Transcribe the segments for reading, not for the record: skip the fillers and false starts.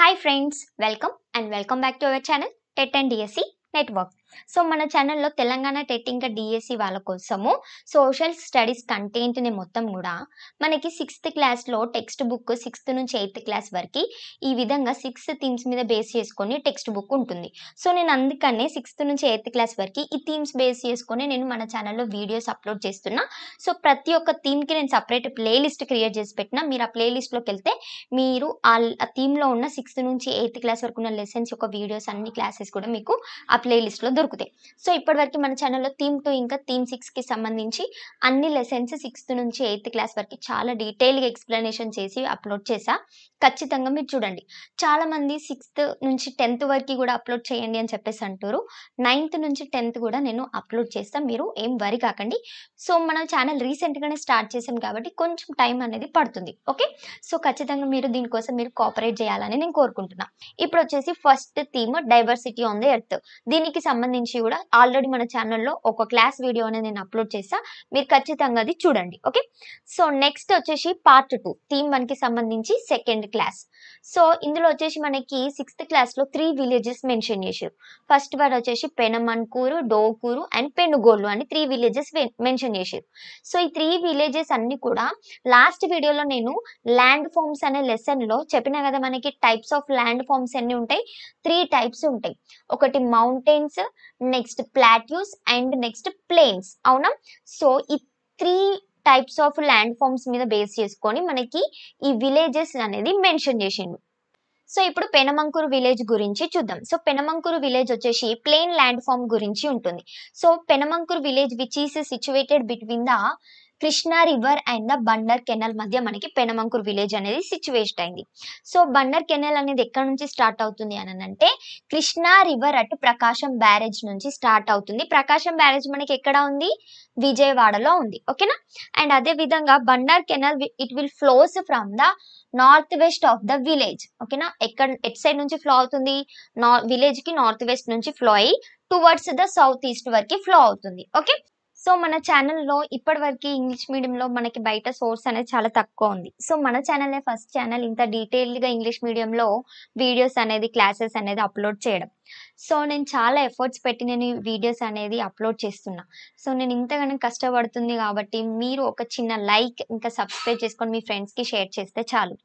Hi friends, welcome back to our channel TET and DSC Network. So మన ఛానల్లో Telangana TET ఇంకా DSC వాళ్ళ కోసము సోషల్ స్టడీస్ కంటెంట్ని మొత్తం కూడా మనకి 6th క్లాస్లో టెక్స్ట్ బుక్ 6th నుంచి 8th క్లాస్ వరకు ఈ విధంగా 6 థీమ్స్ మీద బేస్ చేసుకొని టెక్స్ట్ బుక్ ఉంటుంది. సో నేను అందుకనే 6th నుంచి 8th క్లాస్ వరకు ఈ థీమ్స్ బేస్ చేసుకొని నేను మన ఛానల్లో వీడియోస్ అప్లోడ్ చేస్తున్నా. సో ప్రతి ఒక్క థీమ్కి నేను సపరేట్ ప్లేలిస్ట్ క్రియేట్ చేసి పెట్టినా. మీరు ఆ ప్లేలిస్ట్లోకి వెళ్తే మీరు ఆ థీమ్లో ఉన్న 6th నుంచి 8th క్లాస్ వరకు ఉన్న లెసన్స్ యొక్క వీడియోస్ అన్ని క్లాసెస్ కూడా మీకు ఆ ప్లేలిస్ట్లో దొరుకుతాయి. సో ఇప్పటివరకు మన ఛానల్లో థీమ్ 2 ఇంకా థీమ్ 6కి సంబంధించి అన్ని లెసన్స్ 6th నుంచి 8th క్లాస్ వరకు చాలా డీటెయిల్గా ఎక్స్ప్లెనేషన్ చేసి అప్లోడ్ చేసా. ఖచ్చితంగా మీరు చూడండి. చాలామంది 6th నుంచి 10th వరకు కూడా అప్లోడ్ చేయండి అని చెప్పేసి అంటారు. 9th నుంచి 10th కూడా నేను అప్లోడ్ చేస్తాను, మీరు ఏం వరి కాకండి. సో మన ఛానల్ రీసెంట్గానే స్టార్ట్ చేసాం కాబట్టి కొంచెం టైం అనేది పడుతుంది. ఓకే, సో ఖచ్చితంగా మీరు దీనికోసం మీరు కోఆపరేట్ చేయాలని నేను కోరుకుంటున్నా. ఇప్పుడు వచ్చేసి first theme diversity on the earth. దీనికి సంబంధించి కూడా ఆల్రెడీ మన ఛానల్లో ఒక క్లాస్ వీడియో అనేది నేను అప్లోడ్ చేసా, మీరు ఖచ్చితంగా అది చూడండి. ఓకే, సో నెక్స్ట్ వచ్చేసి పార్ట్ 2 థీమ్ 1కి సంబంధించి సెకండ్ క్లాస్. సో ఇందులో వచ్చేసి మనకి 6th క్లాస్లో 3 విలేజెస్ మెన్షన్ చేశారు. ఫస్ట్ వన్ వచ్చేసి పెనమన్కూరు, డోకూరు అండ్ పెనుగోలు అని 3 విలేజెస్ మెన్షన్ చేశారు. సో ఈ 3 విలేజెస్ అన్ని కూడా లాస్ట్ వీడియోలో నేను ల్యాండ్ ఫార్మ్స్ అనే లెసన్లో చెప్పినా కదా, మనకి టైప్స్ ఆఫ్ ల్యాండ్ ఫార్మ్స్ అన్ని ఉంటాయి. 3 టైప్స్ ఉంటాయి. ఒకటి mountains, next plateaus and next plains. అవునా? సో ఈ 3 టైప్స్ ఆఫ్ ల్యాండ్ ఫార్మ్స్ మీద బేస్ చేసుకొని మనకి ఈ విలేజెస్ అనేది మెన్షన్ చేసిండు. సో ఇప్పుడు పెనమంకూరు విలేజ్ గురించి చూద్దాం. సో పెనమంకూరు విలేజ్ వచ్చేసి ప్లెయిన్ ల్యాండ్ ఫార్మ్ గురించి ఉంటుంది. So Penamakuru village which is situated between the Krishna river and the Bandar canal మధ్య మనకి పెనమంకూరు విలేజ్ అనేది సిచ్యువేట్ అయింది. సో బండర్ కెనాల్ అనేది ఎక్కడ నుంచి స్టార్ట్ అవుతుంది అని అంటే కృష్ణా రివర్ అటు ప్రకాశం బ్యారేజ్ నుంచి స్టార్ట్ అవుతుంది. ప్రకాశం బ్యారేజ్ మనకి ఎక్కడ ఉంది? విజయవాడలో ఉంది. ఓకేనా? అండ్ అదే విధంగా Bhandar canal it will flows from the north west of the village. ఓకేనా? ఎట్ సైడ్ నుంచి ఫ్లో అవుతుంది? విలేజ్ కి నార్త్ వెస్ట్ నుంచి ఫ్లో అయ్యి టువర్డ్స్ ద సౌత్ ఈస్ట్ వరకు ఫ్లో అవుతుంది. ఓకే, సో మన ఛానల్లో ఇప్పటి వరకు ఇంగ్లీష్ మీడియంలో మనకి బయట సోర్స్ అనేది చాలా తక్కువ ఉంది. సో మన ఛానలే ఫస్ట్ ఛానల్ ఇంత డీటెయిల్డ్గా ఇంగ్లీష్ మీడియంలో వీడియోస్ అనేది క్లాసెస్ అనేది అప్లోడ్ చేయడం. సో నేను చాలా ఎఫర్ట్స్ పెట్టి నేను ఈ వీడియోస్ అనేది అప్లోడ్ చేస్తున్నా. సో నేను ఇంతగానో కష్టపడుతుంది కాబట్టి మీరు ఒక చిన్న లైక్ ఇంకా సబ్స్క్రైబ్ చేసుకొని మీ ఫ్రెండ్స్కి షేర్ చేస్తే చాలు.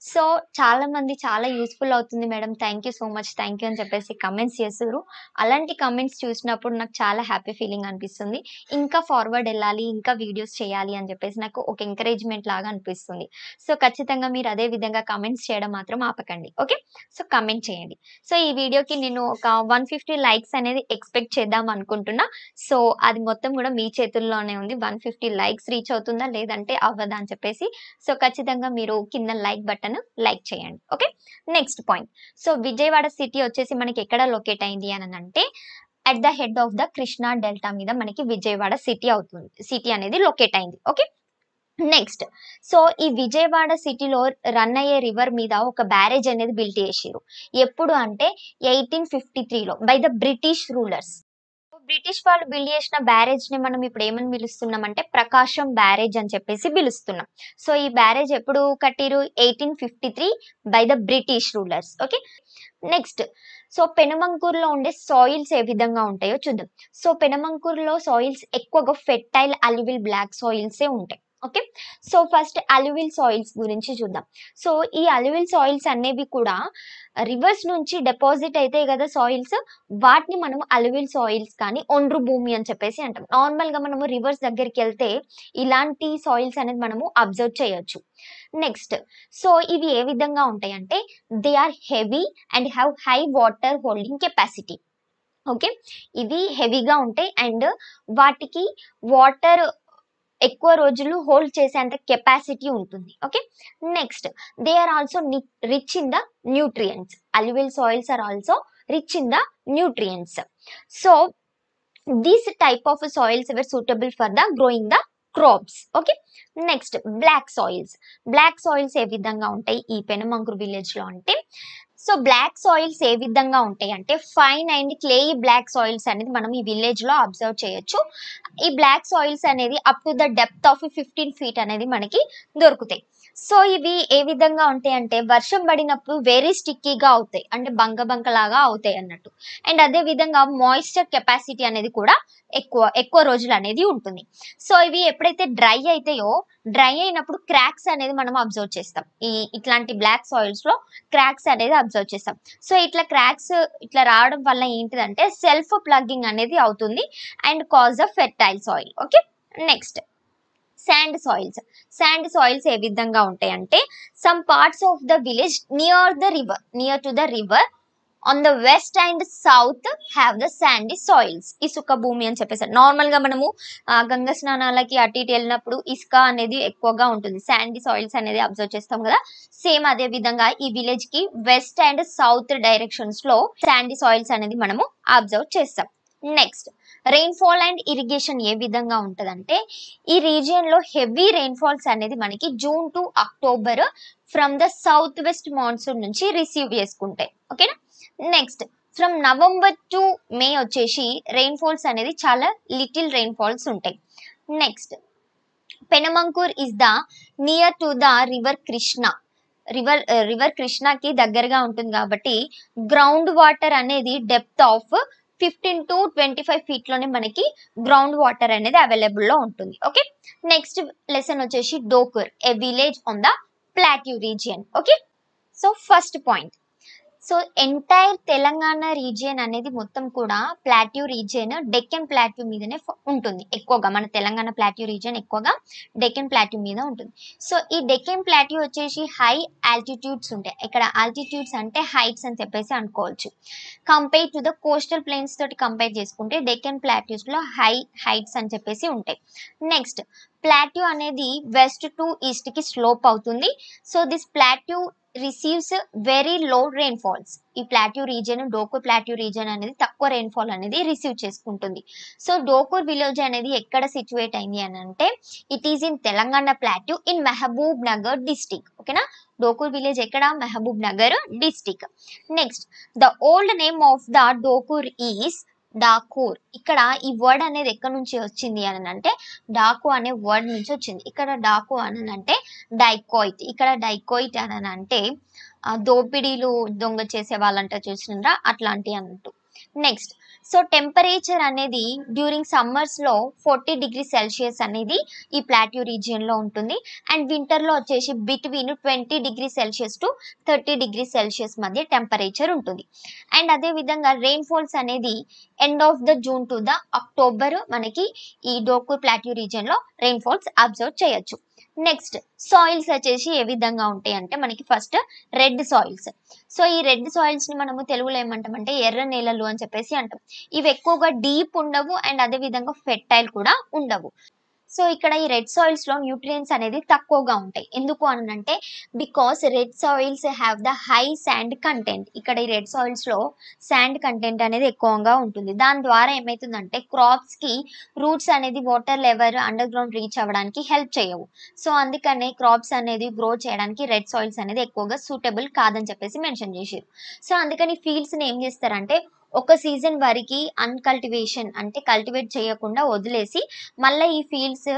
సో చాలామంది చాలా యూస్ఫుల్ అవుతుంది madam, thank you so much, thank you అని చెప్పేసి కమెంట్స్ చేస్తారు. అలాంటి కమెంట్స్ చూసినప్పుడు నాకు చాలా హ్యాపీ ఫీలింగ్ అనిపిస్తుంది. ఇంకా ఫార్వర్డ్ వెళ్ళాలి, ఇంకా వీడియోస్ చేయాలి అని చెప్పేసి నాకు ఒక ఎంకరేజ్మెంట్ లాగా అనిపిస్తుంది. సో ఖచ్చితంగా మీరు అదే విధంగా కమెంట్స్ చేయడం మాత్రం ఆపకండి. ఓకే, సో కమెంట్ చేయండి. సో ఈ వీడియోకి నేను ఒక 150 లైక్స్ అనేది ఎక్స్పెక్ట్ చేద్దాం అనుకుంటున్నా. సో అది మొత్తం కూడా మీ చేతుల్లోనే ఉంది. 150 లైక్స్ రీచ్ అవుతుందా లేదంటే అవ్వదా అని చెప్పేసి. సో ఖచ్చితంగా మీరు కింద లైక్ బటన్ లైక్ చేయండి. Okay, next point. So Vijayawada city వచ్చేసి మనకి ఎక్కడ లొకేట్ అయింది అని అంటే at the head of the Krishna delta మీద మనకి విజయవాడ సిటీ అనేది లొకేట్ అయింది. Okay, next. సో ఈ విజయవాడ సిటీలో రన్ అయ్యే రివర్ మీద ఒక బ్యారేజ్ అనేది బిల్ట్ చేసారు. ఎప్పుడు అంటే 1853లో by the British rulers. British వాళ్ళు బిల్డ్ చేసిన బ్యారేజ్ ని మనం ఇప్పుడు ఏమని పిలుస్తున్నాం అంటే ప్రకాశం బ్యారేజ్ అని చెప్పేసి పిలుస్తున్నాం. సో ఈ బ్యారేజ్ ఎప్పుడు కట్టిరు? 1853 by the British rulers. Okay, next. So పెనమంకూరులో ఉండే సాయిల్స్ ఏ విధంగా ఉంటాయో చూద్దాం. సో పెనమంకూరులో సాయిల్స్ ఎక్కువగా ఫెర్టైల్ అల్యూవిల్ బ్లాక్ సాయిల్సే ఉంటాయి. Okay, so first alluvial soils గురించి చూద్దాం. సో ఈ అల్యూవిల్ సాయిల్స్ అనేవి కూడా రివర్స్ నుంచి డిపాజిట్ అవుతాయి కదా సాయిల్స్, వాటిని మనం అల్యూవిల్ సాయిల్స్ కానీ ఒండ్రు భూమి అని చెప్పేసి అంటాం. నార్మల్గా మనము రివర్స్ దగ్గరికి వెళ్తే ఇలాంటి సాయిల్స్ అనేది మనము అబ్జర్వ్ చేయొచ్చు. నెక్స్ట్. సో ఇవి ఏ విధంగా ఉంటాయి అంటే they are heavy and have high water holding capacity. Okay, ఇవి హెవీగా ఉంటాయి అండ్ వాటికి వాటర్ ఎక్కువ రోజులు హోల్డ్ చేసేంత కెపాసిటీ ఉంటుంది. Okay, next. They are also rich in the nutrients. Alluvial soils are also rich in the nutrients. So this type of soils were suitable for the growing the crops. Okay, next. Black soils ఏ విధంగా ఉంటాయి ఈ పెనమంకూరు village లో అంటే so black soils ఏ విధంగా ఉంటాయి అంటే ఫైన్ అండ్ క్లేయి బ్లాక్ సాయిల్స్ అనేది మనం ఈ విలేజ్ లో అబ్జర్వ్ చేయొచ్చు. ఈ బ్లాక్ సాయిల్స్ అనేది up to the depth of 15 feet అనేది మనకి దొరుకుతాయి. సో ఇవి ఏ విధంగా ఉంటాయంటే వర్షం పడినప్పుడు వెరీ స్టిక్కీగా అవుతాయి. అంటే బంక బంకలాగా అవుతాయి అన్నట్టు. అండ్ అదే విధంగా మాయిశ్చర్ కెపాసిటీ అనేది కూడా ఎక్కువ రోజులు అనేది ఉంటుంది. సో ఇవి ఎప్పుడైతే డ్రై అయితాయో, డ్రై అయినప్పుడు క్రాక్స్ అనేది మనం అబ్జర్వ్ చేస్తాం. ఇట్లాంటి బ్లాక్ సాయిల్స్ లో క్రాక్స్ అనేది అబ్జర్వ్ చేస్తాం. సో ఇట్లా క్రాక్స్ ఇట్లా రావడం వల్ల ఏంటిదంటే సెల్ఫ్ ప్లగ్గింగ్ అనేది అవుతుంది and cause of fertile soil. Okay, next sand soils ఏ విధంగా ఉంటాయంటే some parts of the village near to the river on the west and south have the sandy soils. ఇసుక భూమి అని చెప్పేసి నార్మల్ గా మనము గంగా స్నానాలకి అటు ఇటు వెళ్ళినప్పుడు ఇసుక అనేది ఎక్కువగా ఉంటుంది, శాండీ సాయిల్స్ అనేది అబ్జర్వ్ చేస్తాం కదా. సేమ్ అదే విధంగా ఈ విలేజ్ కి వెస్ట్ అండ్ సౌత్ డైరెక్షన్స్ లో శాండీ సాయిల్స్ అనేది మనము అబ్జర్వ్ చేస్తాం. నెక్స్ట్ రెయిన్ఫాల్ అండ్ ఇరిగేషన్ ఏ విధంగా ఉంటదంటే ఈ రీజియన్ లో హెవీ రెయిన్ఫాల్స్ అనేది మనకి June to October from the south west monsoon నుంచి రిసీవ్ చేసుకుంటాయి. ఓకేనా. Next from November to May వచ్చేసి రెయిన్ఫాల్స్ అనేది చాలా లిటిల్ రెయిన్ఫాల్స్ ఉంటాయి. Next Penamakur is the near to the river Krishna. River కృష్ణకి దగ్గరగా ఉంటుంది కాబట్టి గ్రౌండ్ వాటర్ అనేది డెప్త్ ఆఫ్ 15 to 25 ఫీట్ లోనే మనకి గ్రౌండ్ వాటర్ అనేది అవైలబుల్ లో ఉంటుంది. ఓకే, నెక్స్ట్ లెసన్ వచ్చేసి Dokur, a village on the plateau region. Okay, so first point, so entire Telangana region అనేది మొత్తం కూడా ప్లాట్యూ రీజియన్ డెక్కన్ ప్లాట్యూ మీదనే ఉంటుంది ఎక్కువగా. మన తెలంగాణ ప్లాట్యూ రీజియన్ ఎక్కువగా డెక్కన్ ప్లాట్యూ మీద ఉంటుంది. సో ఈ డెక్కన్ ప్లాట్యూ వచ్చేసి హై ఆల్టిట్యూడ్స్ ఉంటాయి. ఇక్కడ ఆల్టిట్యూడ్స్ అంటే హైట్స్ అని చెప్పేసి అనుకోవచ్చు. Compare to the coastal plains తోటి కంపేర్ చేసుకుంటే డెక్కన్ ప్లాట్యూస్ లో హైట్స్ అని చెప్పేసి ఉంటాయి. నెక్స్ట్ ప్లాట్యూ అనేది వెస్ట్ టు ఈస్ట్ కి స్లోప్ అవుతుంది. So this plateau receives very low rainfalls. ఈ plateau region, Dokur plateau region అనేది తక్కువ రెయిన్ఫాల్ అనేది రిసీవ్ చేసుకుంటుంది. సో డోకూర్ విలేజ్ అనేది ఎక్కడ సిచ్యువేట్ అయింది అని అంటే it is in Telangana plateau in Mahabubnagar district. ఓకేనా, డోకూర్ విలేజ్ ఎక్కడ? Mahabubnagar district. Next the old name of the Dokur is Dakur. ఇక్కడ ఈ వర్డ్ అనేది ఎక్కడి నుంచి వచ్చింది అని అంటే డాకు అనే వర్డ్ నుంచి వచ్చింది. ఇక్కడ డాకు అని అంటే డైకోయిట్. ఇక్కడ డైకోయిట్ అని అంటే దోపిడీలు దొంగ చేసే వాళ్ళంట చూసినారా, అట్లాంటి అన్నట్టు. నెక్స్ట్ సో టెంపరేచర్ అనేది డ్యూరింగ్ సమ్మర్స్ లో 40 డిగ్రీ సెల్సియస్ అనేది ఈ ప్లాట్యూ రీజియన్ లో ఉంటుంది. అండ్ వింటర్ లో వచ్చేసి between 20 degree Celsius to 30 degree Celsius మధ్య టెంపరేచర్ ఉంటుంది. అండ్ అదే విధంగా రెయిన్ఫాల్స్ అనేది end of the June to the October మనకి ఈ డోకూర్ ప్లాట్యూ రీజియన్ లో రెయిన్ఫాల్స్ అబ్జర్వ్ చేయొచ్చు. నెక్స్ట్ సాయిల్స్ వచ్చేసి ఏ విధంగా ఉంటాయి అంటే మనకి ఫస్ట్ రెడ్ సాయిల్స్. సో ఈ రెడ్ సాయిల్స్ ని మనము తెలుగులో ఏమంటామంటే ఎర్ర నేలలు అని చెప్పేసి అంటాం. ఇవి ఎక్కువగా డీప్ ఉండవు అండ్ అదే విధంగా ఫెర్టైల్ కూడా ఉండవు. సో ఇక్కడ ఈ రెడ్ సాయిల్స్ లో న్యూట్రియంట్స్ అనేది తక్కువగా ఉంటాయి. ఎందుకు అని అంటే because red soils have the high sand content. ఇక్కడ ఈ రెడ్ సాయిల్స్ లో శాండ్ కంటెంట్ అనేది ఎక్కువగా ఉంటుంది. దాని ద్వారా ఏమవుతుందంటే క్రాప్స్ కి రూట్స్ అనేది water level under ground reach అవ్వడానికి హెల్ప్ చేయవు. సో అందుకనే క్రాప్స్ అనేది గ్రో చేయడానికి రెడ్ సాయిల్స్ అనేది ఎక్కువగా సూటబుల్ కాదని చెప్పేసి మెన్షన్ చేశారు. సో అందుకని ఫీల్డ్స్ ని ఏం చేస్తారంటే ఒక సీజన్ వరకు అన్కల్టివేషన్ అంటే కల్టివేట్ చేయకుండా వదిలేసి మళ్ళీ ఈ ఫీల్డ్స్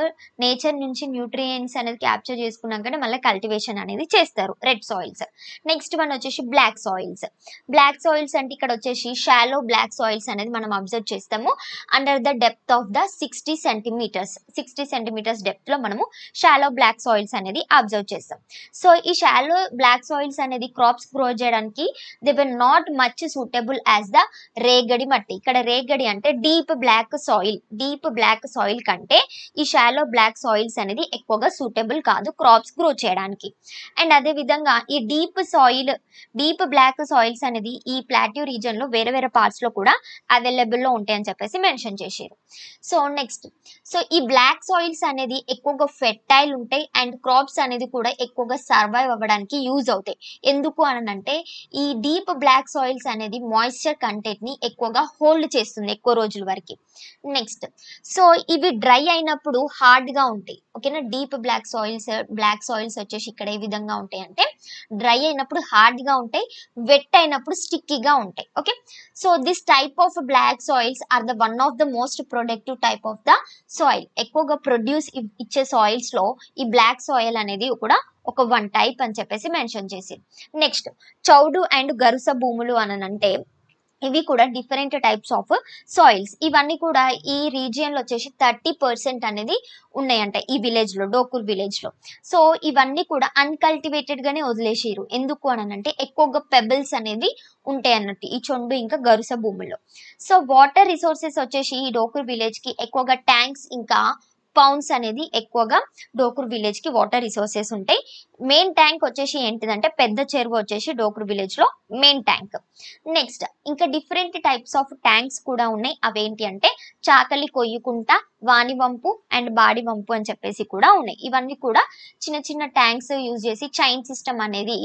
నేచర్ నుంచి న్యూట్రియంట్స్ అనేది క్యాప్చర్ చేసుకున్నాకనే మళ్ళీ కల్టివేషన్ అనేది చేస్తారు రెడ్ సాయిల్స్. నెక్స్ట్ వన్ వచ్చేసి బ్లాక్ సాయిల్స్. బ్లాక్ సాయిల్స్ అంటే ఇక్కడ వచ్చేసి షాలో బ్లాక్ సాయిల్స్ అనేది మనం అబ్జర్వ్ చేస్తాము under the depth of the 60 centimetres depth లో మనము షాలో బ్లాక్ సాయిల్స్ అనేది అబ్జర్వ్ చేస్తాం. సో ఈ షాలో బ్లాక్ సాయిల్స్ అనేది క్రాప్స్ గ్రో చేయడానికి they were not much suitable as the రేగడి మట్టి. ఇక్కడ రేగడి అంటే డీప్ బ్లాక్ సాయిల్ కంటే ఈ షాలో బ్లాక్ సాయిల్స్ అనేది ఎక్కువగా సూటబుల్ కాదు క్రాప్స్ గ్రో చేయడానికి. అండ్ అదే విధంగా ఈ డీప్ బ్లాక్ సాయిల్స్ అనేది ఈ ప్లాట్యూ రీజియన్ లో వేరే వేరే పార్ట్స్ లో కూడా అవైలబుల్ లో ఉంటాయని చెప్పేసి మెన్షన్ చేశారు. సో నెక్స్ట్ సో ఈ బ్లాక్ సాయిల్స్ అనేది ఎక్కువగా ఫెర్టైల్ ఉంటాయి అండ్ క్రాప్స్ అనేది కూడా ఎక్కువగా సర్వైవ్ అవ్వడానికి యూజ్ అవుతాయి. ఎందుకు అని అంటే ఈ డీప్ బ్లాక్ సాయిల్స్ అనేది మాయిశ్చర్ కంటెంట్ కంటెంట్ ని ఎక్కువగా హోల్డ్ చేస్తుంది ఎక్కువ రోజుల వరకు. నెక్స్ట్, సో ఇవి డ్రై అయినప్పుడు హార్డ్ గా ఉంటాయి. ఓకేనా, డీప్ బ్లాక్ సాయిల్స్ వచ్చేసి ఇక్కడ ఏ విధంగా ఉంటాయి అంటే డ్రై అయినప్పుడు హార్డ్ గా ఉంటాయి, వెట్ అయినప్పుడు స్టిక్కీగా ఉంటాయి. Okay, so this type of black soils are the one of the most productive type of the soil. ఎక్కువగా ప్రొడ్యూస్ ఇచ్చే సాయిల్స్ లో ఈ బ్లాక్ సాయిల్ అనేది కూడా ఒక వన్ టైప్ అని చెప్పేసి మెన్షన్ చేసి. నెక్స్ట్, చౌడు అండ్ గరుస భూములు అని అంటే ఇవి కూడా డిఫరెంట్ టైప్స్ ఆఫ్ సాయిల్స్. ఇవన్నీ కూడా ఈ రీజియన్ లో వచ్చేసి 30% అనేది ఉన్నాయంట ఈ విలేజ్ లో, డోకూర్ విలేజ్ లో. సో ఇవన్నీ కూడా అన్కల్టివేటెడ్ గానే వదిలేసారు. ఎందుకు అని అంటే ఎక్కువగా పెబుల్స్ అనేది ఉంటాయి అన్నట్టు ఈ చొండు ఇంకా గరుస భూముల్లో. సో వాటర్ రిసోర్సెస్ వచ్చేసి ఈ డోకూర్ విలేజ్ కి ఎక్కువగా ట్యాంక్స్ ఇంకా పౌండ్స్ అనేది ఎక్కువగా డోకూర్ విలేజ్ కి వాటర్ రిసోర్సెస్ ఉంటాయి. మెయిన్ ట్యాంక్ వచ్చేసి ఏంటిదంటే పెద్ద చెరువు వచ్చేసి డోకూర్ విలేజ్ లో మెయిన్ ట్యాంక్. నెక్స్ట్, ఇంకా డిఫరెంట్ టైప్స్ ఆఫ్ ట్యాంక్స్ కూడా ఉన్నాయి. అవేంటి అంటే చాకలి కొయ్యకుంట, వాణివంపు అండ్ బాడి వంపు అని చెప్పేసి కూడా ఉన్నాయి. ఇవన్నీ కూడా చిన్న చిన్న ట్యాంక్స్ యూజ్ చేసి చైన్ సిస్టమ్ అనేది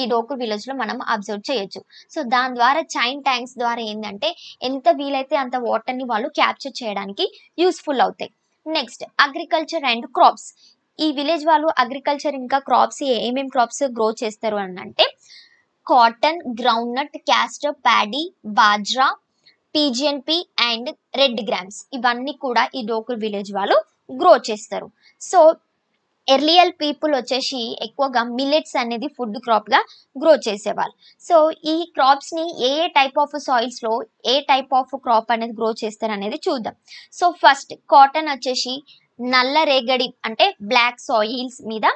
ఈ డోకూర్ విలేజ్ లో మనం అబ్జర్వ్ చేయొచ్చు. సో దాని ద్వారా చైన్ ట్యాంక్స్ ద్వారా ఏంటంటే ఎంత వీలైతే అంత వాటర్ ని వాళ్ళు క్యాప్చర్ చేయడానికి యూస్ఫుల్ అవుతాయి. Next, agriculture and crops. ఈ విలేజ్ వాళ్ళు అగ్రికల్చర్ ఇంకా క్రాప్స్ ఏమేమి క్రాప్స్ గ్రో చేస్తారు అని అంటే cotton, groundnut, castor, paddy, bajra, pigeon pea and red grams ఇవన్నీ కూడా ఈ డోకూర్ విలేజ్ వాళ్ళు గ్రో చేస్తారు. సో ఎర్లియల్ పీపుల్ వచ్చేసి ఎక్కువగా మిల్లెట్స్ అనేది ఫుడ్ క్రాప్ గా గ్రో చేసేవాళ్ళు. సో ఈ క్రాప్స్ ని ఏ టైప్ ఆఫ్ సాయిల్స్ లో ఏ టైప్ ఆఫ్ క్రాప్ అనేది గ్రో చేస్తారు అనేది చూద్దాం. సో ఫస్ట్, కాటన్ వచ్చేసి నల్ల రేగడి అంటే బ్లాక్ సాయిల్స్ మీద,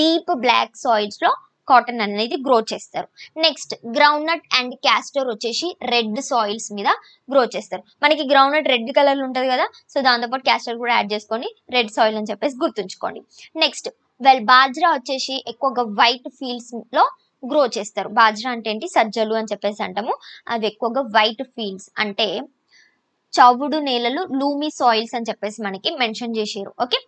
డీప్ బ్లాక్ సాయిల్స్ లో కాటన్ అనేది గ్రో చేస్తారు. Next, groundnut and castor వచ్చేసి రెడ్ సాయిల్స్ మీద గ్రో చేస్తారు. మనకి గ్రౌండ్ నట్ రెడ్ కలర్ లో ఉంటది కదా, సో దాంతోపాటు క్యాస్టర్ కూడా యాడ్ చేసుకొని రెడ్ సాయిల్ అని చెప్పేసి గుర్తుంచుకోండి. నెక్స్ట్, బాజ్రా వచ్చేసి ఎక్కువగా వైట్ ఫీల్డ్స్ లో గ్రో చేస్తారు. బాజ్రా అంటే ఏంటి, సజ్జలు అని చెప్పేసి అంటాము. అవి ఎక్కువగా వైట్ ఫీల్డ్స్ అంటే చవుడు నేలలు, లూమీ సాయిల్స్ అని చెప్పేసి మనకి మెన్షన్ చేసారు. ఓకే,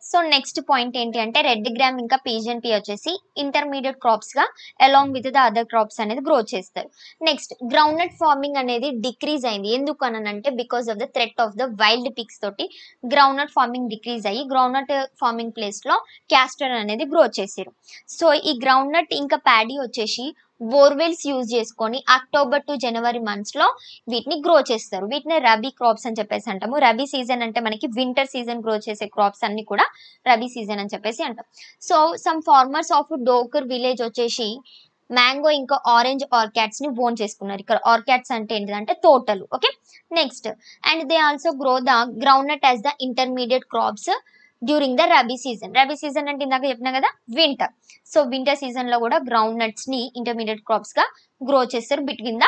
సో నెక్స్ట్ పాయింట్ ఏంటి అంటే రెడ్ గ్రామ్ ఇంకా పీజిఎన్పి వచ్చేసి ఇంటర్మీడియట్ క్రాప్స్ గా along with the other crops అనేది గ్రో చేస్తారు. నెక్స్ట్, గ్రౌండ్ నట్ ఫార్మింగ్ అనేది డిక్రీజ్ అయింది. ఎందుకు అని అంటే because of the threat of the wild pigs తోటి గ్రౌండ్ నట్ ఫార్మింగ్ డిక్రీజ్ అయ్యి గ్రౌండ్ నట్ ఫార్మింగ్ ప్లేస్ లో క్యాస్టర్ అనేది గ్రో చేసారు. సో ఈ గ్రౌండ్ నట్ ఇంకా ప్యాడీ వచ్చేసి బోర్వెల్స్ యూజ్ చేసుకొని అక్టోబర్ టు జనవరి మంత్స్ లో వీటిని గ్రో చేస్తారు. వీటిని రబీ క్రాప్స్ అని చెప్పేసి అంటాము. రబీ సీజన్ అంటే మనకి వింటర్ సీజన్ గ్రో చేసే క్రాప్స్ అన్ని కూడా రబీ సీజన్ అని చెప్పేసి అంటాం. So some farmers of Dokur village వచ్చేసి మ్యాంగో ఇంకా ఆరెంజ్ ఆర్కాడ్స్ ని ఓన్ చేసుకున్నారు. ఇక్కడ ఆర్కాడ్స్ అంటే ఏంటంటే తోటలు. Okay, next, and they also grow the groundnut as the intermediate crops during the rabi season. Rabi season అంటే ఇందాక చెప్పినా కదా వింటర్. సో వింటర్ సీజన్ లో కూడా గ్రౌండ్ నట్స్ ని ఇంటర్మీడియట్ క్రాప్స్ గా గ్రో చేస్తారు. బిట్వీన్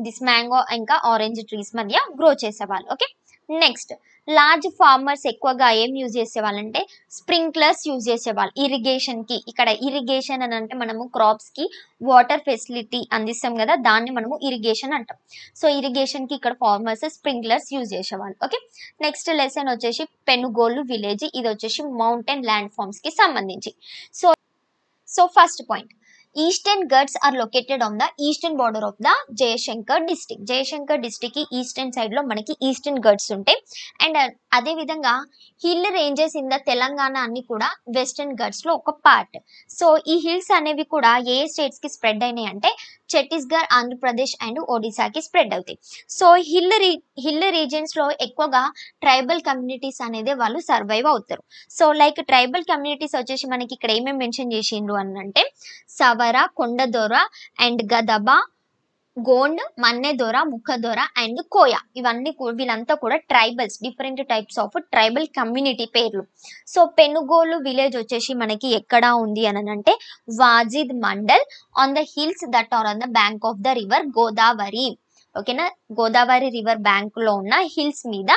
దిస్ మ్యాంగో ఇంకా ఆరెంజ్ ట్రీస్ మధ్య గ్రో చేసేవాళ్ళు. ఓకే, నెక్స్ట్, లార్జ్ ఫార్మర్స్ ఎక్కువగా ఏం యూజ్ చేసేవాళ్ళంటే స్ప్రింక్లర్స్ యూజ్ చేసేవాళ్ళు ఇరిగేషన్ కి. ఇక్కడ ఇరిగేషన్ అని అంటే మనము క్రాప్స్ కి వాటర్ ఫెసిలిటీ అందిస్తాం కదా, దాన్ని మనము ఇరిగేషన్ అంటాం. సో ఇరిగేషన్ కి ఇక్కడ ఫార్మర్స్ స్ప్రింక్లర్స్ యూజ్ చేసేవాళ్ళు. ఓకే, నెక్స్ట్ లెసన్ వచ్చేసి పెనుగోలు విలేజ్. ఇది వచ్చేసి మౌంటైన్ ల్యాండ్ ఫార్మ్స్ కి సంబంధించి. So first point, Eastern Ghats are located on the eastern border of the Jayashankar district. Jayashankar district కి ఈస్టర్న్ సైడ్ లో మనకి ఈస్టర్న్ గట్స్ ఉంటాయి. అండ్ అదే విధంగా hill ranges in the Telangana అన్ని కూడా వెస్టర్న్ గట్స్ లో ఒక పార్ట్. సో ఈ హిల్స్ అనేవి కూడా ఏ స్టేట్స్ కి స్ప్రెడ్ అయినాయి అంటే ఛత్తీస్గఢ్, ఆంధ్రప్రదేశ్ అండ్ ఒడిశాకి స్ప్రెడ్ అవుతాయి. సో హిల్ రీజియన్స్ లో ఎక్కువగా ట్రైబల్ కమ్యూనిటీస్ అనేది వాళ్ళు సర్వైవ్ అవుతారు. సో లైక్ ట్రైబల్ కమ్యూనిటీస్ వచ్చేసి మనకి ఇక్కడ ఏమేమి మెన్షన్ చేసిండ్రు అని అంటే సవర, కొండదొర అండ్ గదబ, గోండ్, మన్నెదొర, ముఖదొర అండ్ కోయ. ఇవన్నీ వీళ్ళంతా కూడా tribals, different types of tribal community పేర్లు. సో పెనుగోలు విలేజ్ వచ్చేసి మనకి ఎక్కడ ఉంది అని అంటే Wazeed mandal on the hills that are on the bank of the river Godavari. ఓకేనా, గోదావరి రివర్ బ్యాంక్ లో ఉన్న హిల్స్ మీద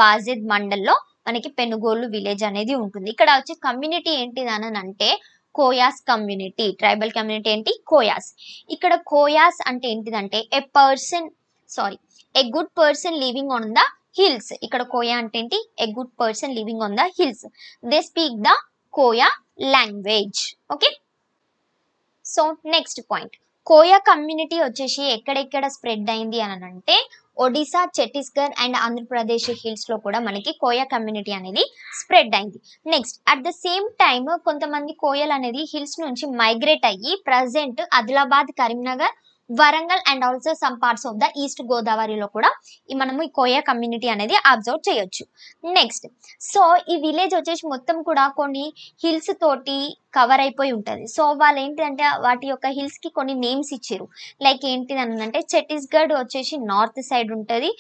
వాజిద్ మండల్ లో మనకి పెనుగోలు విలేజ్ అనేది ఉంటుంది. ఇక్కడ వచ్చే కమ్యూనిటీ ఏంటిది అని అంటే కోయాస్ కమ్యూనిటీ. ట్రైబల్ కమ్యూనిటీ ఏంటి, కోయాస్. ఇక్కడ కోయాస్ అంటే ఏంటిదంటే a good person living on the hills. ఇక్కడ కోయా అంటే ఏంటి, a good person living on the hills. They speak the Koya language. Okay, so next point, Koya community వచ్చేసి ఎక్కడెక్కడ స్ప్రెడ్ అయింది అని అంటే ఒడిశా, ఛత్తీస్గఢ్ అండ్ ఆంధ్రప్రదేశ్ హిల్స్ లో కూడా మనకి కోయా కమ్యూనిటీ అనేది స్ప్రెడ్ అయింది. Next at the same time కొంతమంది కోయలు అనేది హిల్స్ నుంచి మైగ్రేట్ అయ్యి present Adilabad, Karimnagar, Warangal and also some parts of the east గోదావరిలో కూడా మనము ఈ కోయా కమ్యూనిటీ అనేది అబ్జర్వ్ చేయొచ్చు. నెక్స్ట్ సో ఈ విలేజ్ వచ్చేసి మొత్తం కూడా కొన్ని హిల్స్ తోటి కవర్ అయిపోయి ఉంటుంది. సో వాళ్ళు ఏంటంటే వాటి యొక్క హిల్స్ కి కొన్ని నేమ్స్ ఇచ్చారు. లైక్ ఏంటిది అంటే ఛత్తీస్గఢ్ వచ్చేసి నార్త్ సైడ్ ఉంటుంది.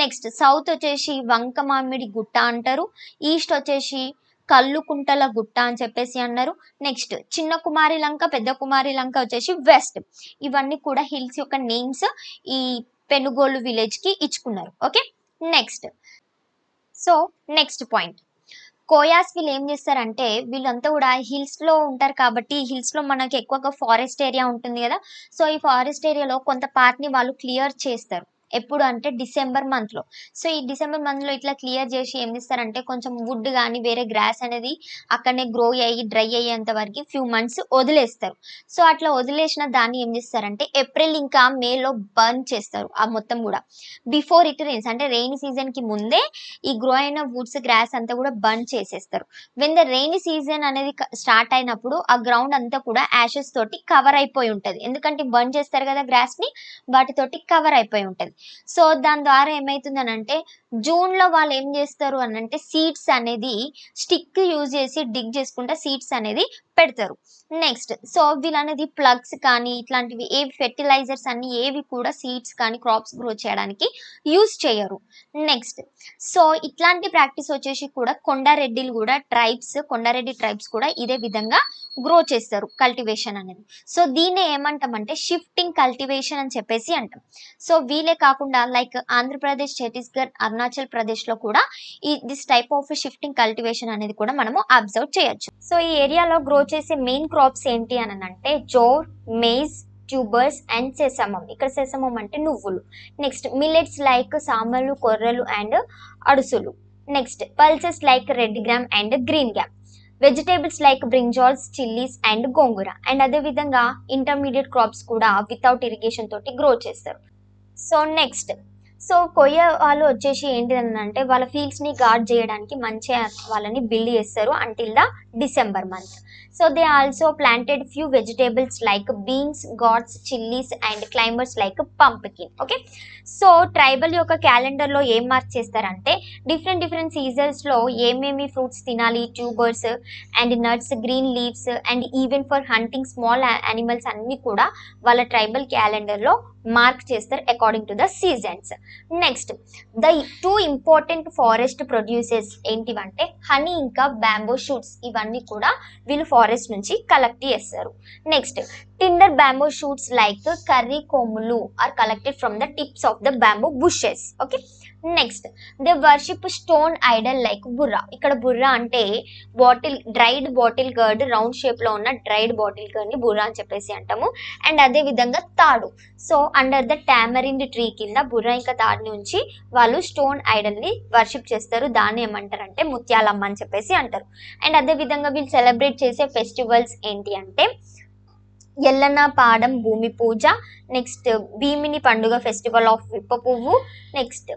నెక్స్ట్ సౌత్ వచ్చేసి వంక మామిడి గుట్ట అంటారు. ఈస్ట్ వచ్చేసి కల్లుకుంటల గుట్ట అని చెప్పేసి అన్నారు. నెక్స్ట్ చిన్న కుమారి లంక, పెద్ద కుమారి లంక వచ్చేసి వెస్ట్. ఇవన్నీ కూడా హిల్స్ యొక్క నేమ్స్ ఈ పెనుగోలు విలేజ్ కి ఇచ్చుకున్నారు. Okay next so next point, Koyas వీళ్ళు ఏం చేస్తారంటే వీళ్ళంతా కూడా హిల్స్ లో ఉంటారు కాబట్టి హిల్స్ లో మనకి ఎక్కువగా ఫారెస్ట్ ఏరియా ఉంటుంది కదా. సో ఈ ఫారెస్ట్ ఏరియాలో కొంత పార్ట్ ని వాళ్ళు క్లియర్ చేస్తారు. ఎప్పుడు అంటే డిసెంబర్ మంత్ లో. సో ఈ డిసెంబర్ మంత్ లో ఇట్లా క్లియర్ చేసి ఏం చేస్తారంటే కొంచెం వుడ్ కానీ వేరే గ్రాస్ అనేది అక్కడనే గ్రో అయ్యి డ్రై అయ్యేంత వరకు ఫ్యూ మంత్స్ వదిలేస్తారు. సో అట్లా వదిలేసిన దాన్ని ఏం చేస్తారంటే ఏప్రిల్ ఇంకా మేలో బర్న్ చేస్తారు ఆ మొత్తం కూడా. బిఫోర్ ఇట్ రెయిన్స్ అంటే రెయిన్ సీజన్ కి ముందే ఈ గ్రో అయిన వుడ్స్ గ్రాస్ అంతా కూడా బర్న్ చేసేస్తారు. వెన్ ద రెయిన్ సీజన్ అనేది స్టార్ట్ అయినప్పుడు ఆ గ్రౌండ్ అంతా కూడా యాషెస్ తోటి కవర్ అయిపోయి ఉంటది. ఎందుకంటే బర్న్ చేస్తారు కదా గ్రాస్ ని, వాటితోటి కవర్ అయిపోయి ఉంటది. సో దాని ద్వారా ఏమైతుందని అంటే జూన్ లో వాళ్ళు ఏం చేస్తారు అని అంటే సీడ్స్ అనేది స్టిక్ యూజ్ చేసి డిగ్ చేసుకుంటే సీడ్స్ అనేది పెడతారు. నెక్స్ట్ సో వీళ్ళనేది ప్లగ్స్ కానీ ఇట్లాంటివి ఏవి ఫెర్టిలైజర్స్ అన్ని ఏవి కూడా సీడ్స్ కానీ క్రాప్స్ గ్రో చేయడానికి యూజ్ చేయరు. నెక్స్ట్ సో ఇట్లాంటి ప్రాక్టీస్ వచ్చేసి కూడా కొండారెడ్డిలు కూడా కొండారెడ్డి ట్రైబ్స్ కూడా ఇదే విధంగా గ్రో చేస్తారు కల్టివేషన్ అనేది. సో దీన్ని ఏమంటామంటే షిఫ్టింగ్ కల్టివేషన్ అని చెప్పేసి అంటాం. సో వీలే కాకుండా లైక్ ఆంధ్రప్రదేశ్, ఛత్తీస్గఢ్, అరుణాచల్ ప్రదేశ్ లో కూడా this type of shifting cultivation అనేది కూడా మనము అబ్జర్వ్ చేయొచ్చు. సో ఈ ఏరియాలో గ్రో చేసే మెయిన్ క్రాప్స్ ఏంటి అని అంటే jowar, maize, tubers and sesamum. ఇక్కడ సెసమం అంటే నువ్వులు. నెక్స్ట్ మిల్లెట్స్ లైక్ సామలు, కొర్రలు అండ్ అడుసులు. Next pulses like red gram and green gram. Vegetables like brinjals, chillies and gongura. And అదే విధంగా ఇంటర్మీడియట్ క్రాప్స్ కూడా వితౌట్ ఇరిగేషన్ తోటి గ్రో చేస్తారు. సో నెక్స్ట్ సో కొయ్య వాళ్ళు వచ్చేసి ఏంటి అంటే వాళ్ళ ఫీల్డ్స్ ని గార్డ్ చేయడానికి మంచిగా వాళ్ళని బిల్డ్ చేస్తారు until the December month. So they also planted few vegetables like beans, gourds, chillies and climbers like pumpkin. Okay so tribal యొక్క క్యాలెండర్ లో ఏం మార్క్ చేస్తారంటే డిఫరెంట్ సీజన్స్ లో ఏమేమి ఫ్రూట్స్ తినాలి, tubers and nuts, green leaves and even for hunting small animals అన్ని కూడా వాళ్ళ ట్రైబల్ క్యాలెండర్ లో మార్క్ చేస్తారు according to the seasons. Next the two important forest producers ఏంటివంటే హనీ ఇంకా బ్యాంబో షూట్స్. ఇవన్నీ కూడా వీళ్ళు ఫారెస్ట్ నుంచి కలెక్ట్ చేస్తారు. Next tender bamboo shoots like కర్రీ కొమ్ములు are collected from the tips of the bamboo bushes. Okay next they worship stone idol like బుర్రా. ఇక్కడ బుర్రా అంటే dried bottle girt, round shape లో ఉన్న డ్రైడ్ బాటిల్ గర్డ్ ని బుర్రా అని చెప్పేసి అంటాము. అండ్ అదే విధంగా తాడు. So under the tamarind tree కింద బుర్రా ఇంకా తాడు నుంచి వాళ్ళు స్టోన్ ఐడల్ ని వర్షిప్ చేస్తారు. దాన్ని ఏమంటారంటే ముత్యాలమ్మ అని చెప్పేసి అంటారు. అండ్ అదే విధంగా వీళ్ళు సెలబ్రేట్ చేసే ఫెస్టివల్స్ ఏంటి అంటే ఎల్లన్న పాడం భూమి పూజ, నెక్స్ట్ భీమిని పండుగ ఫెస్టివల్ ఆఫ్ విప్ప పువ్వు, నెక్స్ట్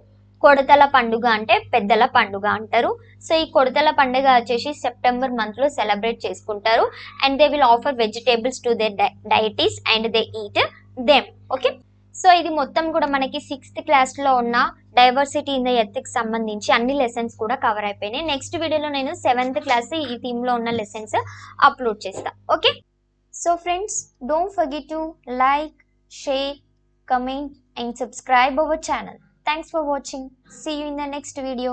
కొడతల పండుగ అంటే పెద్దల పండుగ అంటారు. సో ఈ కొడతల పండుగ వచ్చేసి సెప్టెంబర్ మంత్ లో సెలబ్రేట్ చేసుకుంటారు. And they will offer vegetables to their deities and they eat them. Okay so ఇది మొత్తం కూడా మనకి 6th క్లాస్ లో ఉన్న డైవర్సిటీ ఇన్ ద ఎర్త్ కి సంబంధించి అన్ని లెసన్స్ కూడా కవర్ అయిపోయినాయి. నెక్స్ట్ వీడియోలో నేను 7th క్లాస్ ఈ థీమ్ లో ఉన్న లెసన్స్ అప్లోడ్ చేస్తా. Okay so friends don't forget to like, share, comment and subscribe our channel. Thanks for watching. See you in the next video.